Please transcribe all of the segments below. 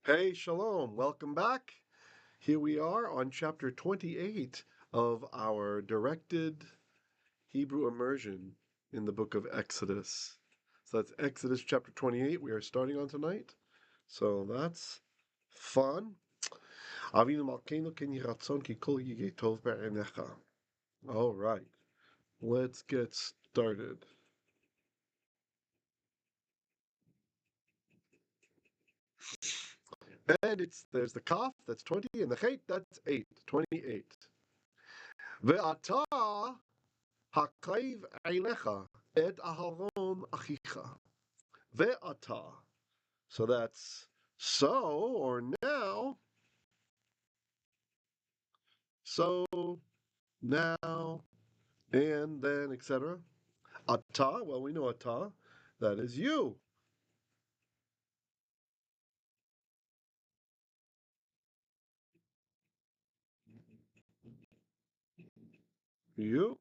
Hey, Shalom, welcome back. Here we are on chapter 28 of our directed Hebrew immersion in the book of Exodus. So that's Exodus chapter 28 we are starting on tonight. So that's fun. All right, let's get started. And there's the kaf, that's 20, and the chet, that's 8, 28. ואתה הקרב אליך את אהרון אחיך. ואתה. So that's so or now. So now and then etc. Ata, well we know ata, that is you. You.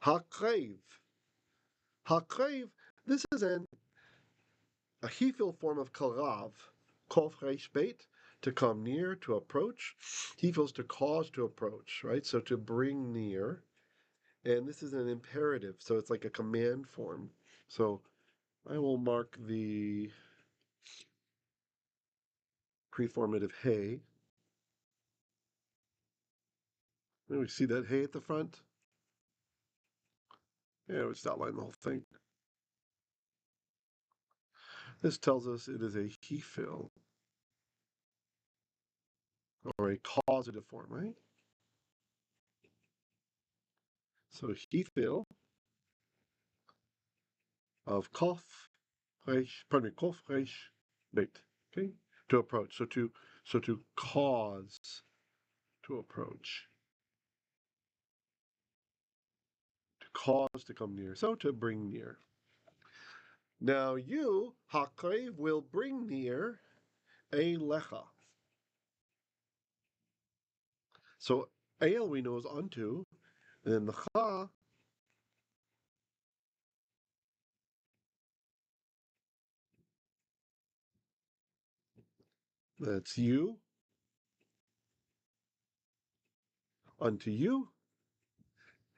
Hakreiv. Hakreiv, this is a hifil form of karav, kof resh beit, to come near, to approach. Hifil's to cause to approach, right? So to bring near. And this is an imperative, so it's like a command form. So I will mark the preformative hey. And we see that hey at the front. Yeah, we just outline the whole thing. This tells us it is a hifil, or a causative form, right? So hifil of kof resh beit. Okay, to approach. So to cause to approach. To cause to come near. So to bring near. Now you, hakreiv, will bring near a lecha. So el we know is unto, and then the cha, that's you, unto you.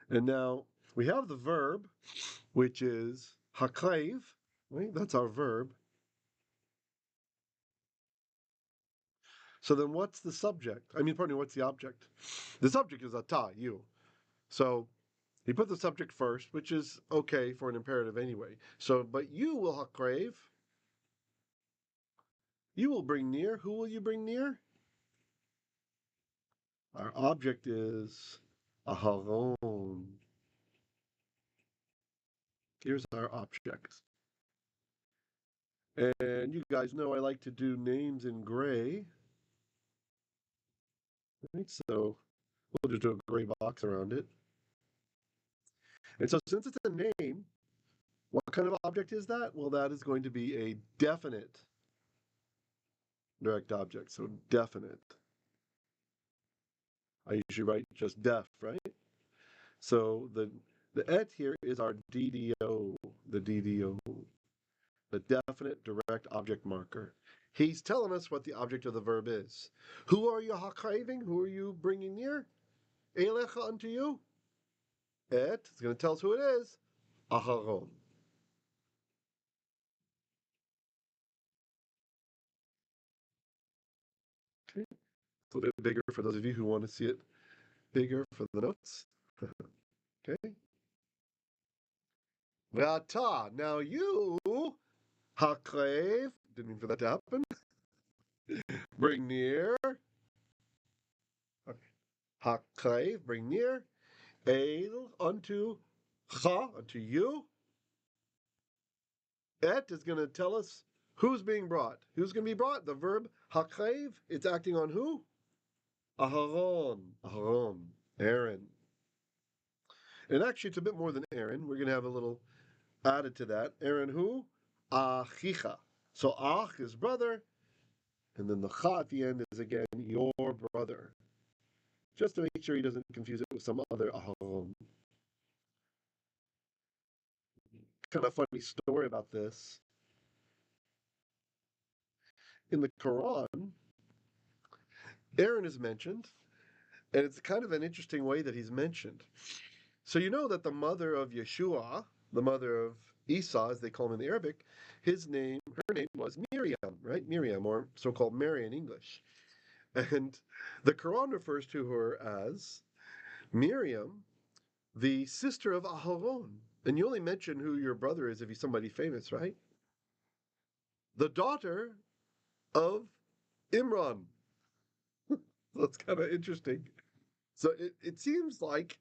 And now we have the verb, which is hakreiv, right? That's our verb. So then what's the subject? Pardon me, what's the object? The subject is ata, you. So he put the subject first, which is okay for an imperative anyway. So, but you will hakreiv. You will bring near. Who will you bring near? Our object is Aharon. Here's our object. And you guys know I like to do names in gray. Right, so we'll just do a gray box around it. And so since it's a name, what kind of object is that? Well, that is going to be a definite direct object. So definite. I usually write just def, right? So the et here is our DDO, the DDO, the definite direct object marker. He's telling us what the object of the verb is. Who are you hakreiving? Who are you bringing near? Elecha unto you. Et is going to tell us who it is. Aharon. Okay. It's a little bit bigger for those of you who want to see it bigger for the notes. Okay. V'ata. Now you, hakreiv, didn't mean for that to happen. Bring near. Okay. Hakreiv, bring near. El, unto cha, unto you. Et is going to tell us who's being brought. Who's going to be brought? The verb hakreiv. It's acting on who? Aharon. Aharon. Aaron. And actually, it's a bit more than Aaron. We're going to have a little added to that. Aaron who? Achicha. So ach is brother, and then the cha at the end is again your brother. Just to make sure he doesn't confuse it with some other Aharon. Kind of funny story about this in the Quran, Aaron is mentioned, and it's kind of an interesting way that he's mentioned. So you know that the mother of Yeshua, the mother of Esau, as they call him in the Arabic, her name was Miriam, right? Miriam, or so-called Mary in English. And the Quran refers to her as Miriam, the sister of Aharon. And you only mention who your brother is if he's somebody famous, right? The daughter of Imran. That's kind of interesting. So it seems like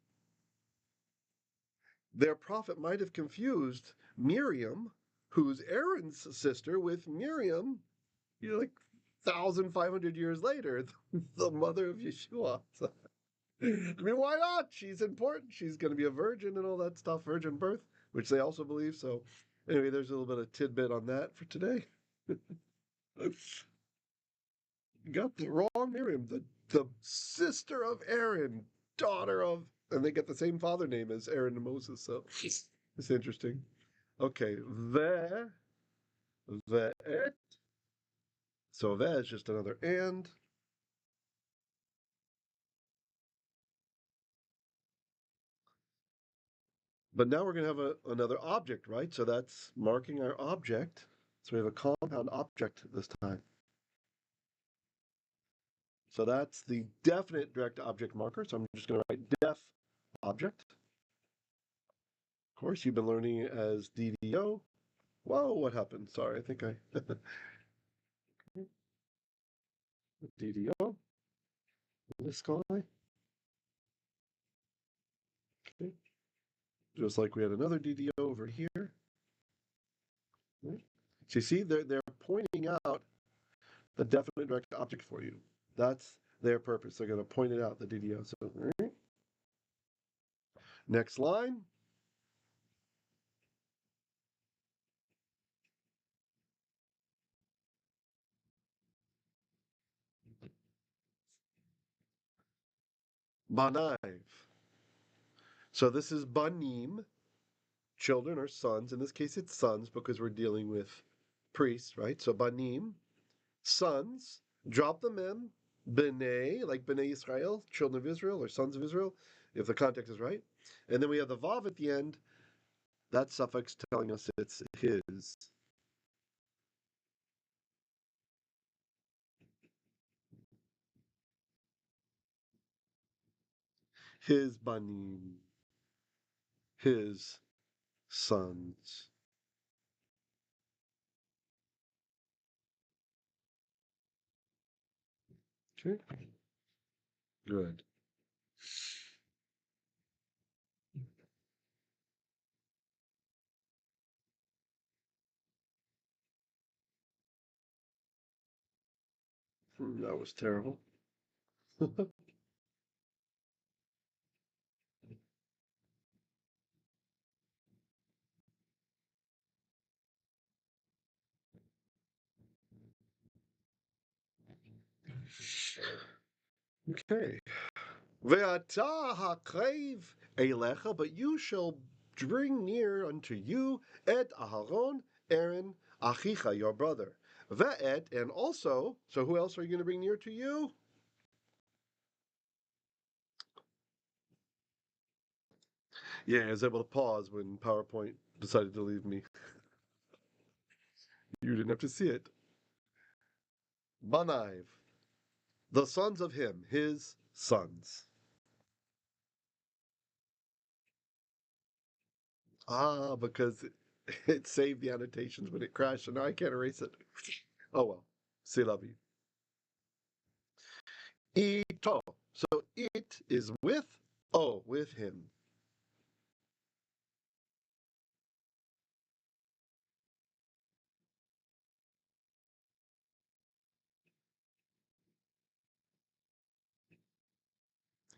their prophet might have confused Miriam, who's Aaron's sister, with Miriam, like 1,500 years later, the mother of Yeshua. So, I mean, why not? She's important. She's going to be a virgin and all that stuff, virgin birth, which they also believe. So, anyway, there's a little bit of tidbit on that for today. Got the wrong Miriam, the sister of Aaron, daughter of, and they get the same father name as Aaron and Moses. So, it's interesting. Okay, ve'et. So ve is just another and. But now we're going to have another object, right? So that's marking our object. So we have a compound object this time. So that's the definite direct object marker. So I'm just going to write def object. Of course, you've been learning as DDO. Whoa, what happened? Sorry, I think I... DDO. This guy. Okay. Just like we had another DDO over here. Right. So you see, they're pointing out the definite direct object for you. That's their purpose. They're going to point it out, the DDO. So, all right. Next line. Banaiv. So this is banim, children or sons. In this case, it's sons because we're dealing with priests, right? So banim, sons, drop them in, benei, like benei Yisrael, children of Israel or sons of Israel, if the context is right. And then we have the vav at the end. That suffix telling us it's his. His banim, his sons. Okay, good. That was terrible. Okay. Ve'ata hakreiv elecha, but you shall bring near unto you et Aharon, Aaron, achicha, your brother. Ve'et, and also, so who else are you going to bring near to you? Yeah, I was able to pause when PowerPoint decided to leave me. You didn't have to see it. Banaiv, the sons of him, his sons. Ah, because it saved the annotations when it crashed, so now I can't erase it. Oh well. C'est la vie. Ito. So it is with, with him.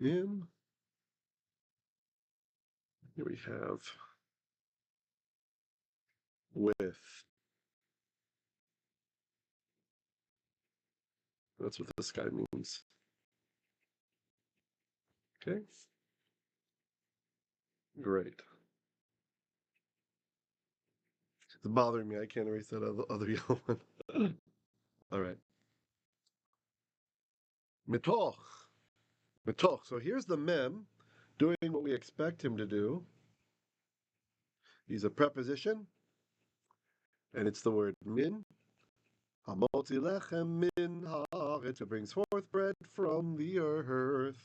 Him. Here we have with. That's what this guy means. Okay. Great. It's bothering me. I can't erase that other yellow one. All right. mitokh. Mitokh. So here's the mem doing what we expect him to do. He's a preposition, and it's the word min. Hamotzi lechem min haaretz, who brings forth bread from the earth.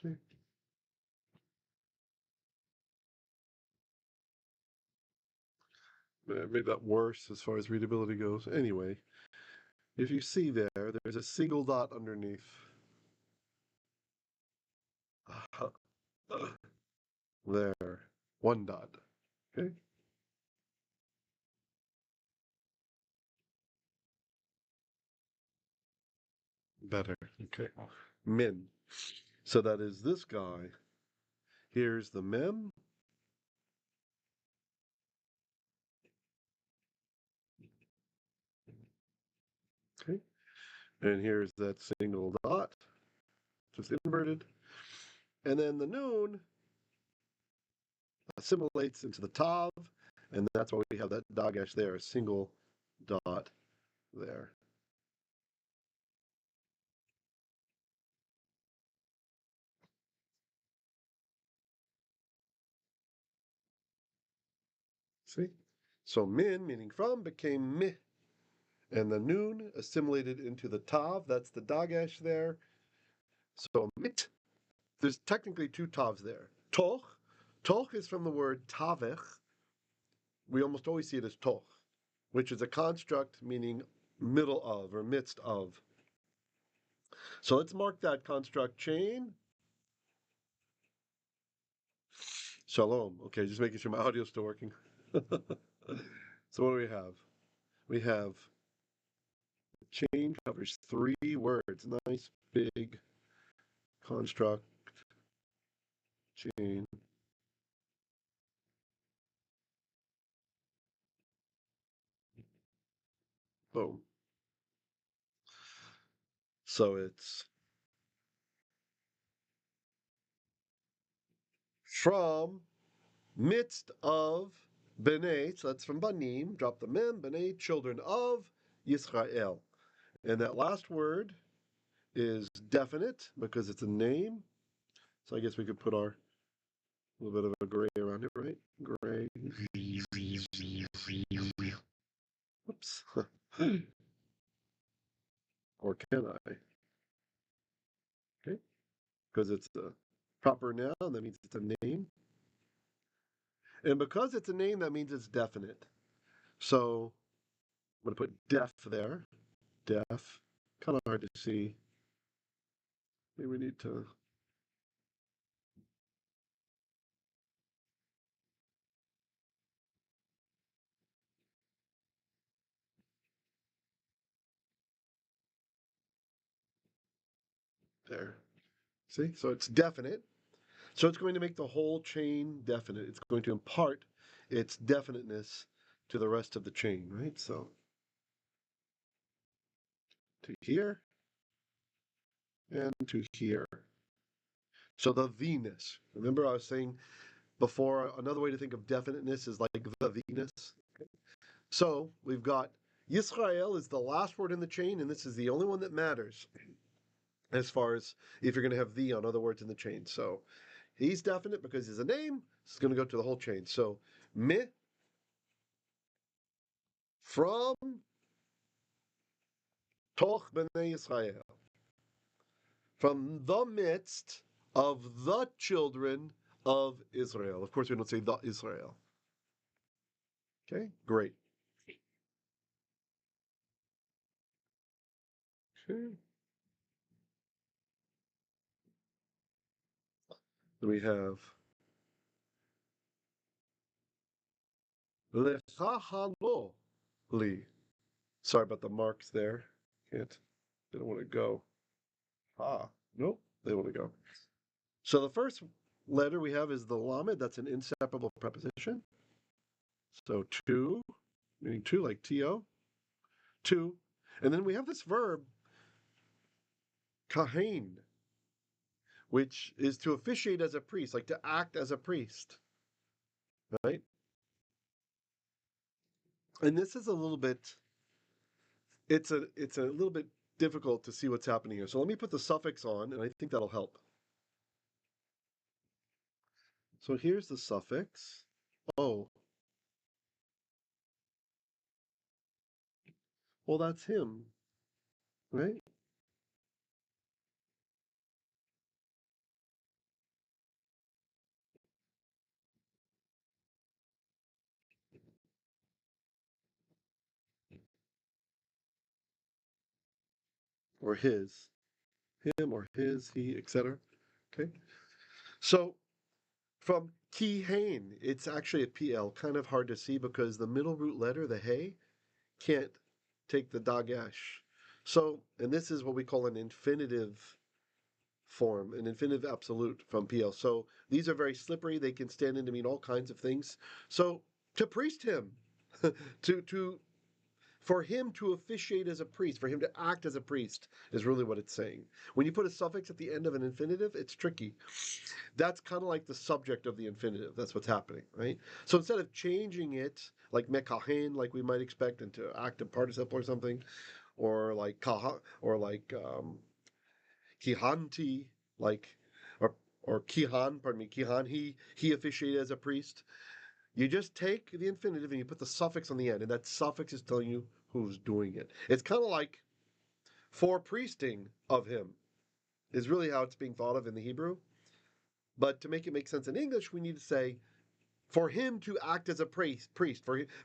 Okay. I made that worse as far as readability goes. Anyway, if you see there's a single dot underneath. There. One dot. Okay? Better. Okay. Min. So that is this guy. Here's the mem. Okay. And here's that single dot, just inverted. And then the noon assimilates into the tav, and that's why we have that dagesh there, a single dot there. See? So min, meaning from, became mi, and the noon assimilated into the tav, that's the dagesh there. So mit, there's technically two tavs there. Toch, toch is from the word tavech. We almost always see it as toch, which is a construct meaning middle of or midst of. So let's mark that construct chain. Shalom. Okay, just making sure my audio is still working. So what do we have? We have chain covers 3 words. Nice big construct chain. Boom. So it's from midst of benei, so that's from banim, drop the mem, benei, children of Yisrael. And that last word is definite because it's a name. So I guess we could put our little bit of a gray around it, right? Gray. Whoops. Or can I? Okay. Because it's a proper noun, that means it's a name. And because it's a name, that means it's definite. So I'm going to put def there. Def. Kind of hard to see. Maybe we need to. There. See? So it's definite. So it's going to make the whole chain definite. It's going to impart its definiteness to the rest of the chain, right? So to here and to here. So the Venus. Remember I was saying before, another way to think of definiteness is like the Venus. Okay. So we've got Yisrael is the last word in the chain, and this is the only one that matters as far as if you're going to have the on other words in the chain. So he's definite because he's a name. It's going to go to the whole chain. So mi, from toch benei Yisrael, from the midst of the children of Israel. Of course, we don't say the Israel. Okay, great. Okay. Then we have Lechahalo li. Sorry about the marks there. Can't. They don't want to go. Ah, nope. They want to go. So the first letter we have is the lamed. That's an inseparable preposition. So two, meaning two, like to. Two. And then we have this verb, kahin, which is to officiate as a priest, like to act as a priest. Right? And this is a little bit, it's a little bit difficult to see what's happening here. So let me put the suffix on, and I think that'll help. So here's the suffix. Oh, well, that's him, right? Or his, him or his, he, etc. Okay. So from kihain, it's actually a PL, kind of hard to see because the middle root letter, the hey, can't take the dagesh. So, and this is what we call an infinitive form, an infinitive absolute from PL. So these are very slippery. They can stand in to mean all kinds of things. So to priest him, to for him to officiate as a priest, for him to act as a priest, is really what it's saying. When you put a suffix at the end of an infinitive, it's tricky. That's kind of like the subject of the infinitive. That's what's happening, right? So instead of changing it like mekahen, like we might expect, into active participle or something, or like kaha, or like kihanti, like or kihan, pardon me, kihan, he officiated as a priest. You just take the infinitive and you put the suffix on the end, and that suffix is telling you who's doing it. It's kind of like for priesting of him, is really how it's being thought of in the Hebrew. But to make it make sense in English, we need to say for him to act as a priest.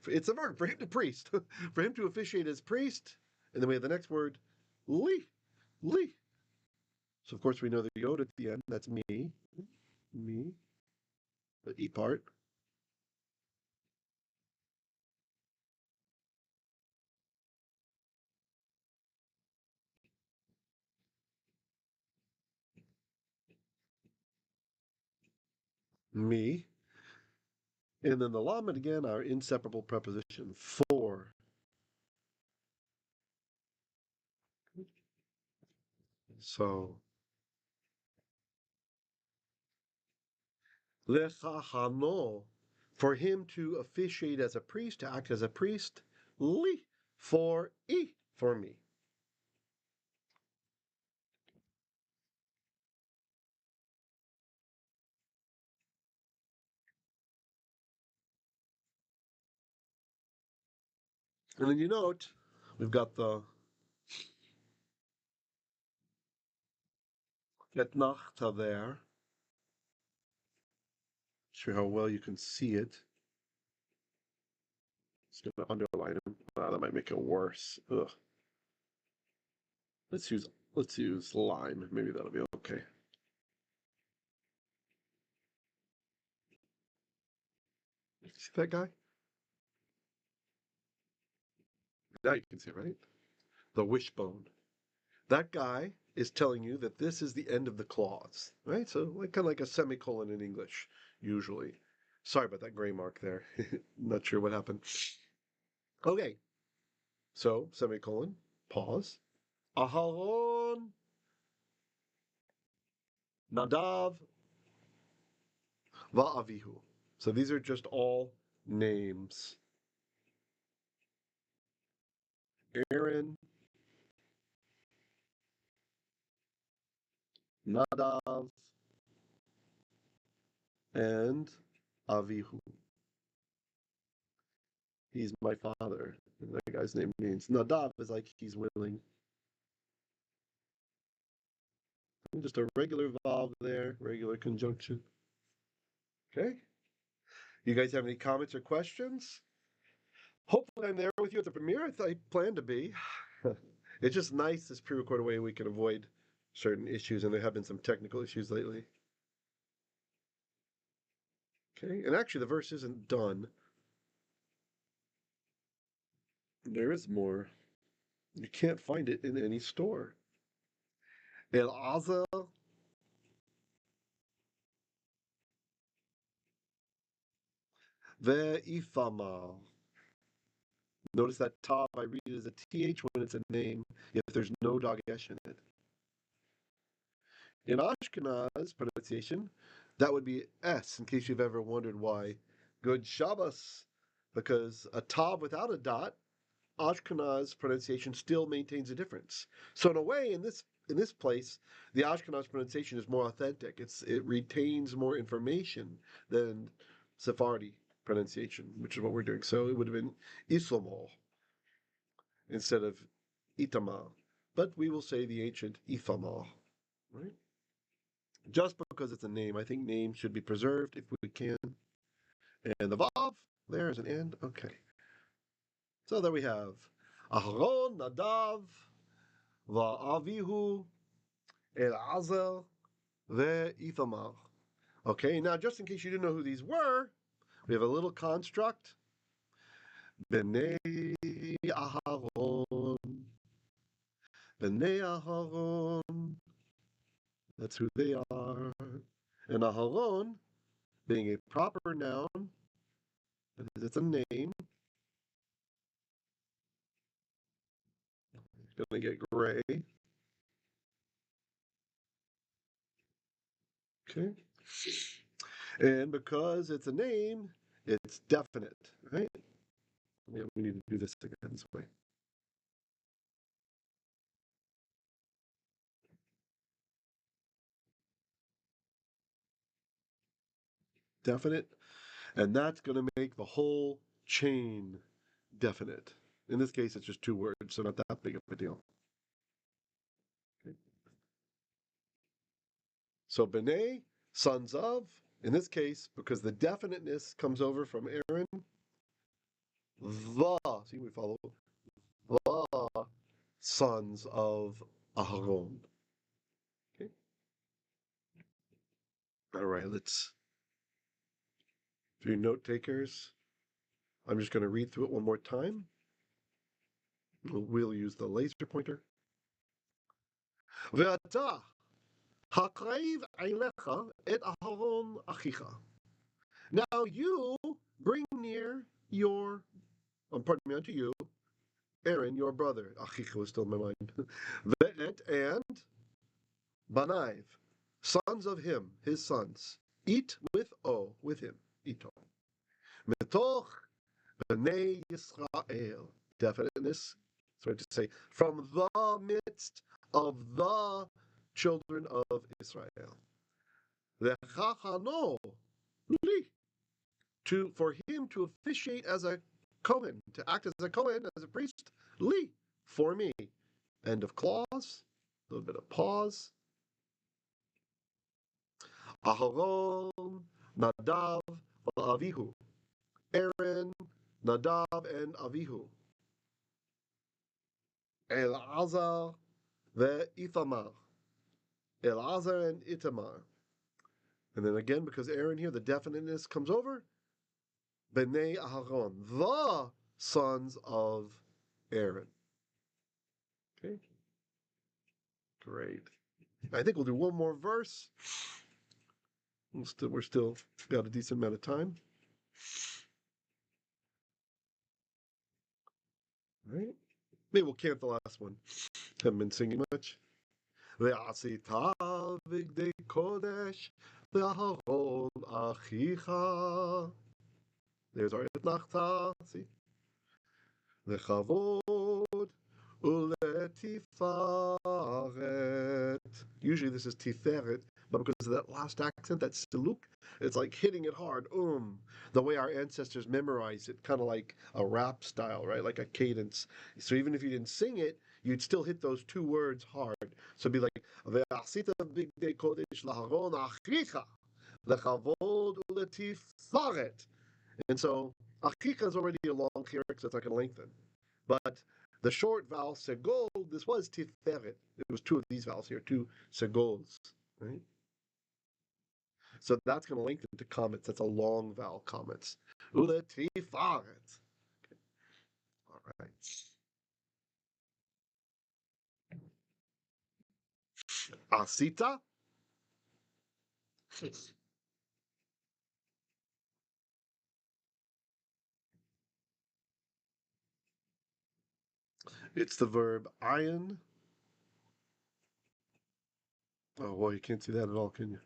It's a verb for him to priest, for him to officiate as priest. And then we have the next word, li, li. So of course we know the yod at the end. That's me, the e part. Me. And then the lamed again, our inseparable preposition, for. So, lechahano, for him to officiate as a priest, to act as a priest, li, for me. And then you note, we've got the etnachta there. Sure how well you can see it. Just gonna underline him. That might make it worse. Ugh. Let's use lime. Maybe that'll be okay. See that guy? Now you can see, right? The wishbone. That guy is telling you that this is the end of the clause, right? So like kind of like a semicolon in English, usually. Sorry about that gray mark there. Not sure what happened. Okay. So semicolon, pause. Aharon, Nadav, Va'avihu. So these are just all names. Aaron, Nadav, and Avihu. He's my father. And that guy's name means Nadav is like he's willing. Just a regular vav there, regular conjunction. Okay. You guys have any comments or questions? Hopefully I'm there with you at the premiere. I plan to be. It's just nice, this pre-recorded way we can avoid certain issues, and there have been some technical issues lately. Okay, and actually the verse isn't done. There is more. You can't find it in any store. El Aza Ve'ifama. Notice that top, I read it as a TH when it's a name, if there's no dagesh in it. In Ashkanaz pronunciation, that would be S, in case you've ever wondered why. Good Shabbos. because a tav without a dot, Ashkanaz pronunciation still maintains a difference. So in a way, in this place, the Ashkenaz pronunciation is more authentic. It retains more information than Sephardi pronunciation, which is what we're doing. So it would have been Isamar instead of Itamar, but we will say the ancient Ithamar, right? Just because it's a name, I think names should be preserved if we can. And the vav there is an end. Okay. So there we have Aharon, Nadav, Va'avihu, Elazar, Ve'ithamar. Okay, now just in case you didn't know who these were, we have a little construct. Benei Aharon. Benei Aharon. That's who they are. And Aharon, being a proper noun, because it's a name, it's going to get gray. Okay. And because it's a name, it's definite, right? Yeah, we need to do this again this way. Definite. And that's going to make the whole chain definite. In this case, it's just two words, so not that big of a deal. Okay. So benei, sons of, in this case, because the definiteness comes over from Aaron, see, we follow, the sons of Aharon. Okay. All right, let's, for you note takers, I'm just going to read through it one more time. We'll use the laser pointer. ואתה, הקרב אליך את אהרון אחיך. Now you bring near your, pardon me, unto you, Aaron, your brother. Achicha was still in my mind. Ve'et and banaiv, sons of him, his sons. Eat with with him. Ito. Mitokh, benei Yisrael. Definiteness, sorry to say, from the midst of the children of Israel. Lekahano, for him to officiate as a Kohen, to act as a Kohen, as a priest, li, for me. End of clause, a little bit of pause. Aharon, Nadav, Avihu. Aaron, Nadav, and Avihu. Elazar, Isamar. Elazar and Itamar. And then again, because Aaron here, the definiteness comes over. Benei Aharon, the sons of Aaron. Okay. Great. I think we'll do one more verse. We're still got a decent amount of time. All right. Maybe we'll camp the last one. Haven't been singing much. ועשית בגדי kodesh לאהרון אחיך. There's our אתנחתא. See? לכבוד ולתפארת. Usually this is tiferet, but because of that last accent, that siluk, it's like hitting it hard. The way our ancestors memorize it, kind of like a rap style, right? Like a cadence. So even if you didn't sing it, you'd still hit those two words hard. So it'd be like, ועשית bigdei kodesh לאהרון אחיך, לכבוד ולתפארת. And so, achicha is already a long character, so it's not going to lengthen. But the short vowel, segol, this was tiferet. It was two of these vowels here, two segols, right? So that's going to lengthen to comments. That's a long vowel, comments. Ultifaret. Okay. All right. Asita. It's the verb ayin. Oh, well, you can't see that at all, can you?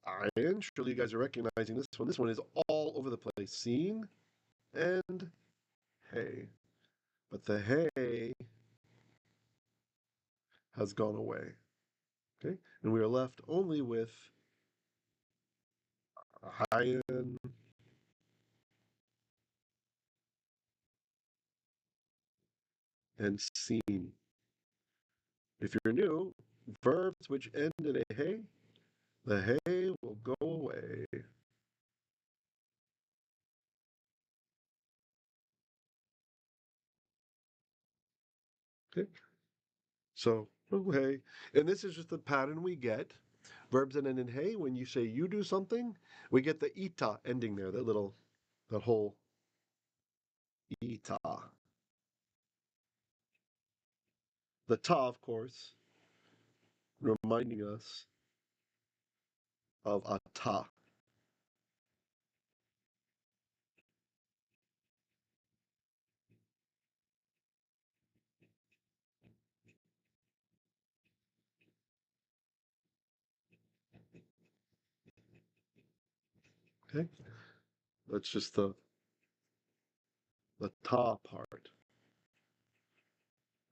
Ayin. Surely you guys are recognizing this one. This one is all over the place. Seen and hay. But the hay has gone away. Okay? And we are left only with hayin and seen. If you're new, verbs which end in a hey, the hay will go away. Okay? So, hey. And this is just the pattern we get. Verbs that end in hey, when you say you do something, we get the ita ending there, that whole ita. The ta, of course, reminding us of ata. Okay? That's just the ta part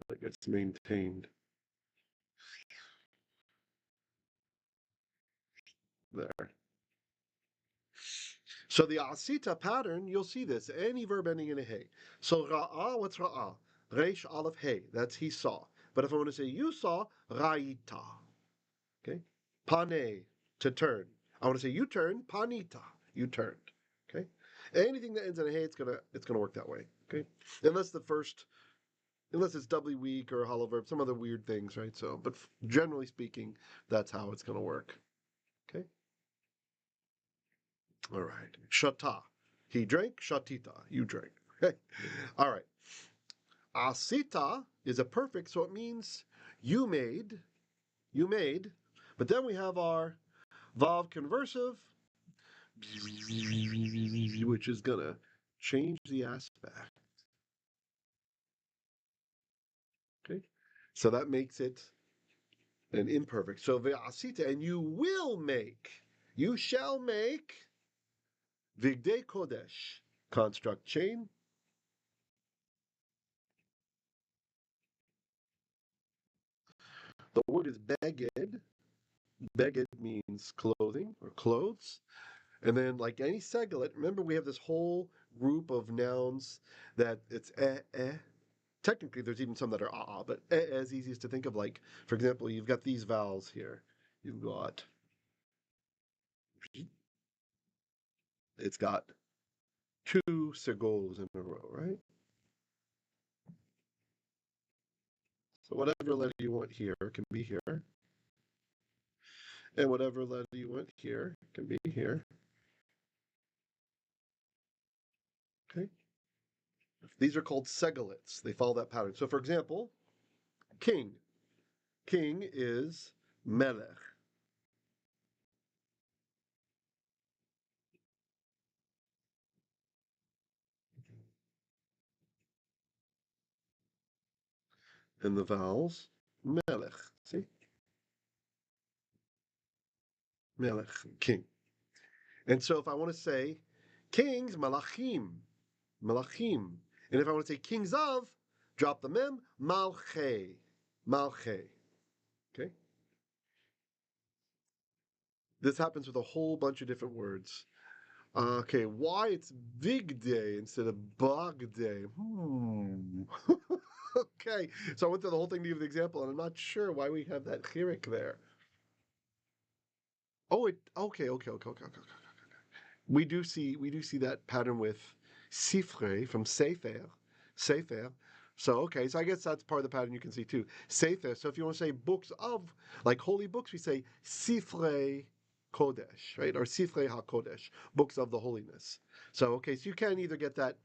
that gets maintained there. So the asita pattern, you'll see this. Any verb ending in a hey. So ra'a, what's ra'a? Reish aleph hey. That's he saw. But if I want to say you saw, ra'ita. Okay? Pane, to turn. I want to say you turned, panita. You turned. Okay? Anything that ends in a hey, it's gonna work that way. Okay? Unless it's doubly weak or a hollow verb, some other weird things, right? So, but generally speaking, that's how it's gonna work. Okay? All right. Shata. He drank. Shatita. You drank. Okay. All right. Asita is a perfect, so it means you made. You made. But then we have our vav conversive, which is going to change the aspect. Okay. So that makes it an imperfect. So ve'asita, and you will make. You shall make bigdei kodesh. Construct chain. The word is beged. Beged means clothing or clothes. And then, like any seglet, remember we have this whole group of nouns that it's eh. Technically, there's even some that are but is easiest to think of. Like, for example, you've got these vowels here. You've got, it's got two segols in a row, right? So whatever letter you want here can be here. And whatever letter you want here can be here. Okay? These are called seglets. They follow that pattern. So, for example, king. King is melech. And the vowels, melech. See? Melech, king. And so if I want to say kings, malachim, malachim. And if I want to say kings of, drop the mem, malche, malche. Okay? This happens with a whole bunch of different words. Okay, why it's bigdei instead of bigdei? Okay, so I went through the whole thing to give the example, and I'm not sure why we have that chirik there. Oh, okay. We do see that pattern with sifre from sefer. So okay, so I guess that's part of the pattern you can see too. Sefer. So if you want to say books of, like holy books, we say sifre kodesh, right? Or sifre hakodesh, books of the holiness. So okay, so you can either get that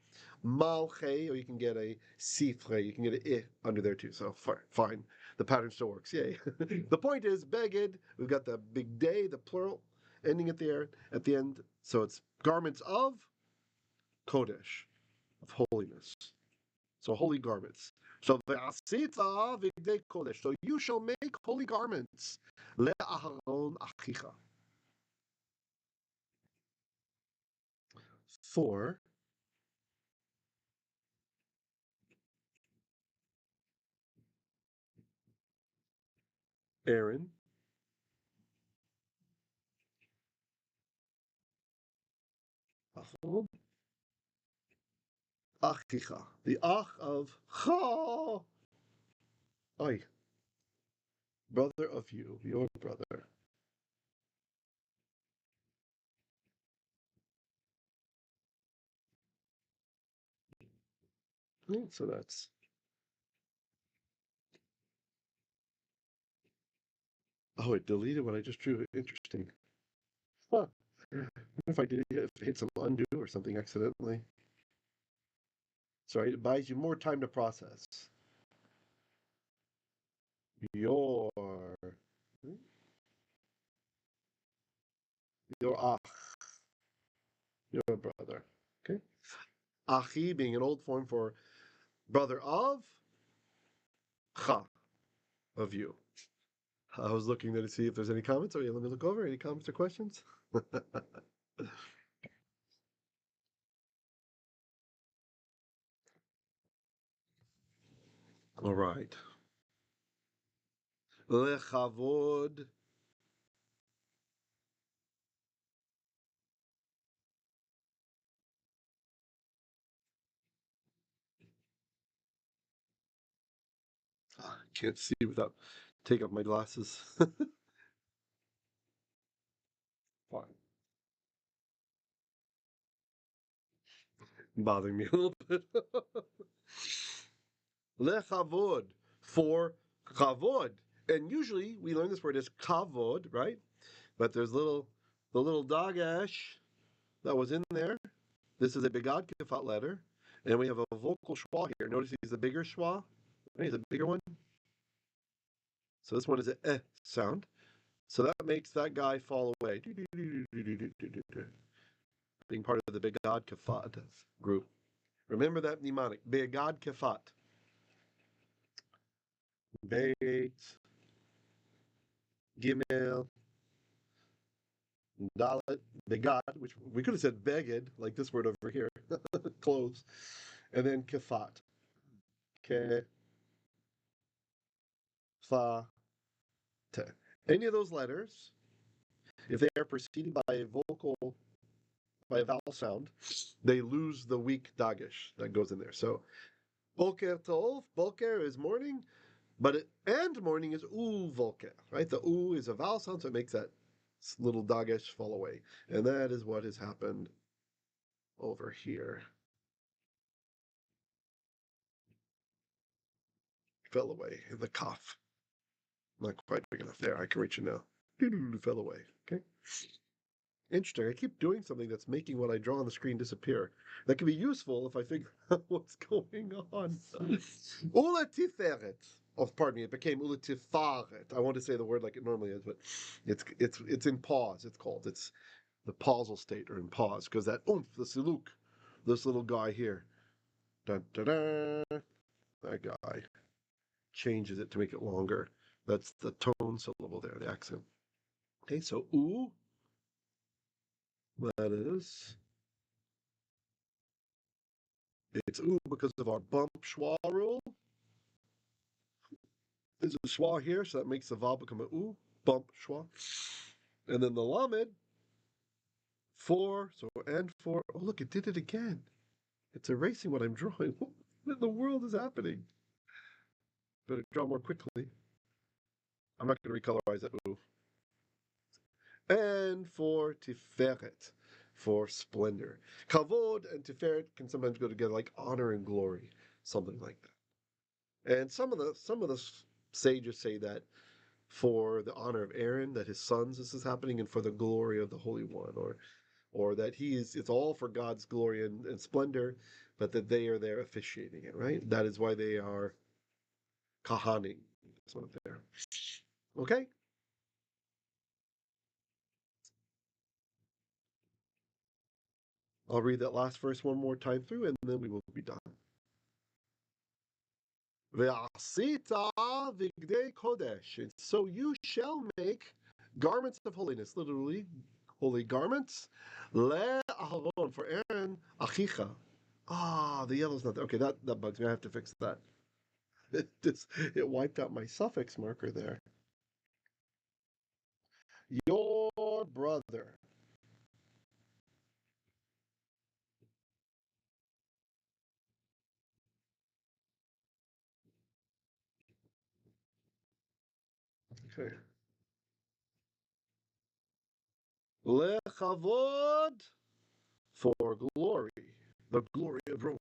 malche or you can get a sifre. You can get an I under there too. So fine. The pattern still works. Yay. The point is beged. We've got the bigdei, the plural, ending at the end. So it's garments of kodesh, of holiness. So holy garments. So ועשית bigdei kodesh. So you shall make holy garments. Aharon achicha. for Aaron, Achicha, the Ach of Cha, Oy, brother of you, your brother. So that's it deleted what I just drew. Interesting. Huh. If I hit some undo or something accidentally. Sorry, it buys you more time to process. Your ach, your brother. Okay. Achi being an old form for brother of cha, of you. I was looking there to see if there's any comments. Oh yeah, let me look over. Any comments or questions? All right. Lekhavod. Can't see without take off my glasses. Fine. Bothering me a little bit. Lechavod, for kavod. And usually we learn this word as kavod, right? But there's the little dagash that was in there. This is a bigad kefat letter. And we have a vocal schwa here. Notice he's the bigger schwa. Right? He's a bigger one. So this one is an eh sound. So that makes that guy fall away. Being part of the bigad kefat group. Remember that mnemonic. Bigad kefat. Beit, Gimel, Dalet, Begad, which we could have said beged, like this word over here, clothes, and then Kefat. Ke, Fa, Te. Any of those letters, if they are preceded by a vowel sound, they lose the weak dagish that goes in there. So, Boker Tov, Boker is morning, and morning is U Volker, right? The U is a vowel sound, so it makes that little dagesh fall away. And that is what has happened over here. Fell away in the cough. Not quite big enough there. I can reach it now. Fell away. Okay. Interesting. I keep doing something that's making what I draw on the screen disappear. That can be useful if I figure out what's going on. Ultifaret. Oh, pardon me. It became ultifaret. I want to say the word like it normally is, but it's in pause. It's called. It's the pausal state or in pause because that the siluk, this little guy here, dun, dun, dun, that guy changes it to make it longer. That's the tone syllable there, the accent. Okay, so oo, that is, it's oo because of our bump schwa rule. There's a schwa here, so that makes the vowel become a oo, bump schwa. And then the lamed, four, so and four. Oh, look, it did it again. It's erasing what I'm drawing. What in the world is happening? Better draw more quickly. I'm not going to recolorize that oo. And for tiferet, for splendor. Kavod and tiferet can sometimes go together, like honor and glory, something like that. And some of the sages say that for the honor of Aaron, that his sons this is happening, and for the glory of the Holy One, or that it's all for God's glory and splendor, but that they are there officiating it, right? That is why they are kahanim. That's what they're. Okay? I'll read that last verse one more time through, and then we will be done. ועשית bigdei kodesh. And so you shall make garments of holiness, literally holy garments. Le Aharon, for Aaron, achicha. Ah, the yellow's not there. Okay, that bugs me. I have to fix that. It wiped out my suffix marker there. Your brother. Okay. Lekhavod, for glory. The glory of Rome.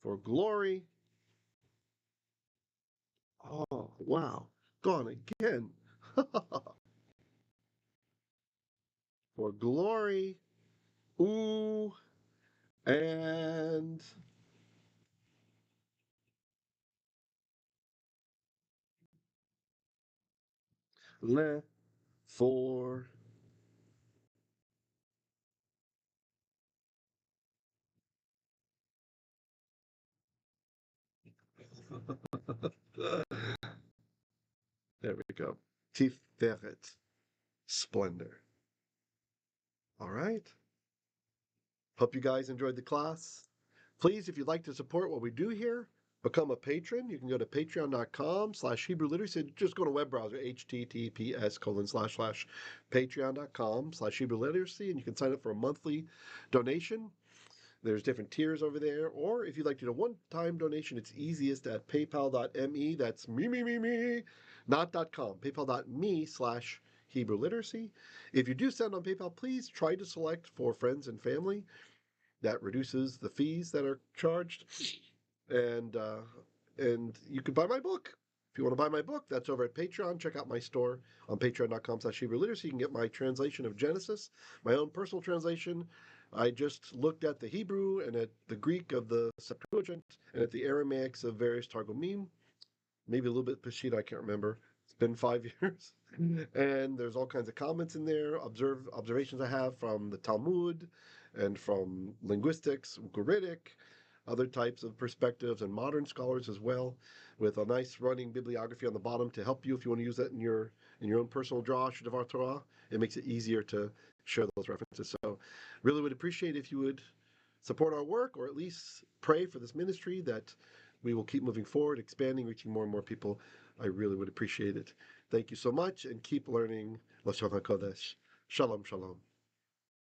For glory. Oh, wow. Gone again. For glory. Ooh. And le, for there we go. Ultifaret, splendor. All right. Hope you guys enjoyed the class. Please, if you'd like to support what we do here, become a patron. You can go to patreon.com/Hebrew Literacy. Just go to web browser, https://patreon.com/Hebrew Literacy, and you can sign up for a monthly donation. There's different tiers over there. Or if you'd like to do a one-time donation, it's easiest at paypal.me. That's me, not .com. Paypal.me/Hebrew Literacy. If you do send on PayPal, please try to select for friends and family. That reduces the fees that are charged. And you can buy my book. If you want to buy my book, that's over at Patreon. Check out my store on patreon.com/Hebrew Literacy. You can get my translation of Genesis, my own personal translation. I just looked at the Hebrew and at the Greek of the Septuagint and at the Aramaics of various Targumim. Maybe a little bit Peshitta, I can't remember. It's been 5 years. And there's all kinds of comments in there, observations I have from the Talmud and from linguistics, Ugaritic, other types of perspectives, and modern scholars as well, with a nice running bibliography on the bottom to help you if you want to use that in your own personal drash, Devar Torah. It makes it easier to share those references. So really would appreciate if you would support our work, or at least pray for this ministry that we will keep moving forward, expanding, reaching more and more people. I really would appreciate it. Thank you so much, and keep learning Lashon HaKodesh. Shalom, shalom.